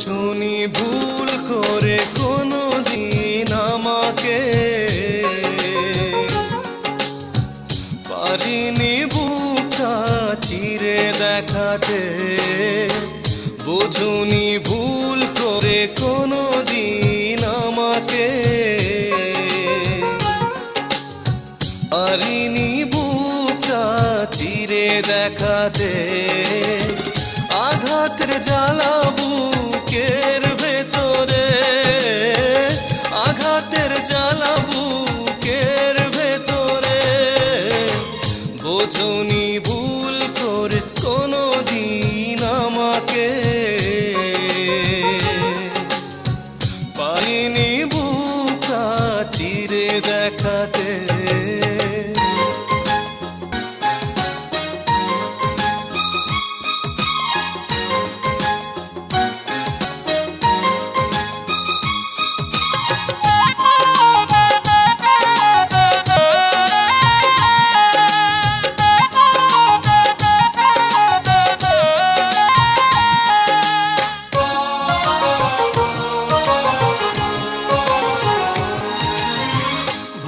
বুঝুনি ভুল করে কোনোদিন আমাকে, পারিনি বুকটা চিরে দেখাতে। বুঝুনি ভুল করে কোনোদিন আমাকে, পারিনি বুকটা চিরে দেখাতে। আঘাতের জ্বালা বুকের ভেতরে, আঘাতের জ্বালা বুকের ভেতরে। বোঝনি ভুল করে কোনোদিন আমাকে, পারিনি বুকটা চিরে দেখাতে।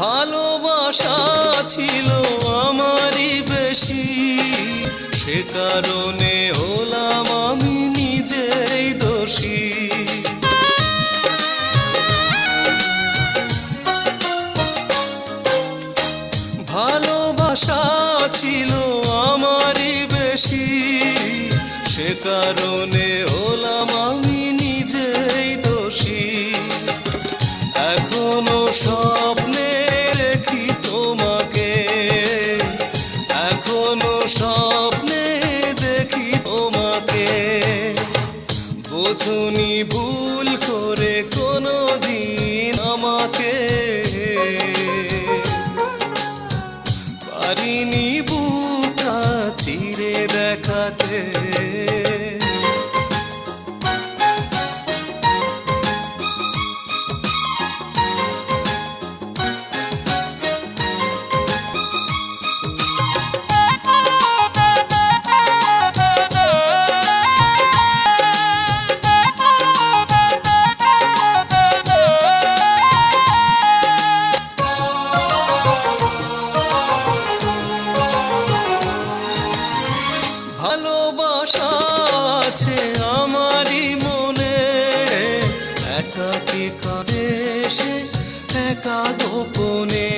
ভালোবাসা ছিল আমারই বেশি, সে কারণে হলাম আমি নিজেই দোষী। ভালোবাসা ছিল আমারই বেশি, সে কারণে হলাম আমি নিজেই দোষী। এখনো স্বপ্নে দেখি তোমাকে, এখনো স্বপ্নে দেখি তোমাকে। বোঝনি ভুল করে কোনোদিন আমাকে, পারিনি বুকটা চিরে দেখাতে। ভালোবাসা আছে আমারই মনে, একাকী কাঁদে সে একা গোপনে।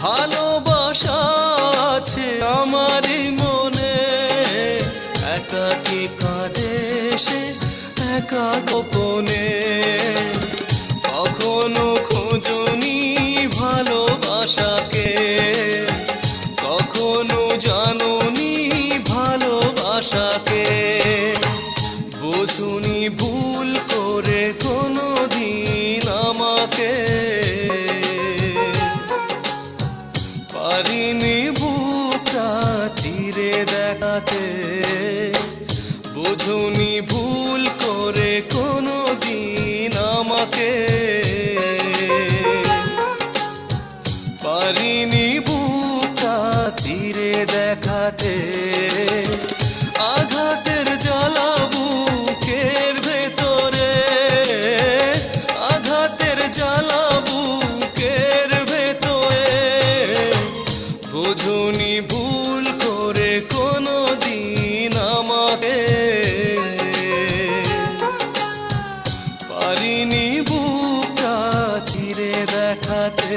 ভালোবাসা আছে আমারই মনে, একাকী কাঁদে সে একা গোপনে। কখনো খোঁজনি ভালোবাসাকে, কখনো জানোনি ভালোবাসাকে। বুঝুনি ভুল করে কোনোদিন আমাকে, পারিনি বুকটা চিরে দেখাতে। বুঝুনি ভুল করে কোনোদিন আমাকে, পারিনি বুকটা চিরে দেখাতে। আঘাতের জ্বালা বুকের ভেতরে, আঘাতের জ্বালা বুকের ভেতরে। বুঝুনি ভুল করে কোনোদিন আমাকে, পারিনি বুকটা চিরে দেখাতে।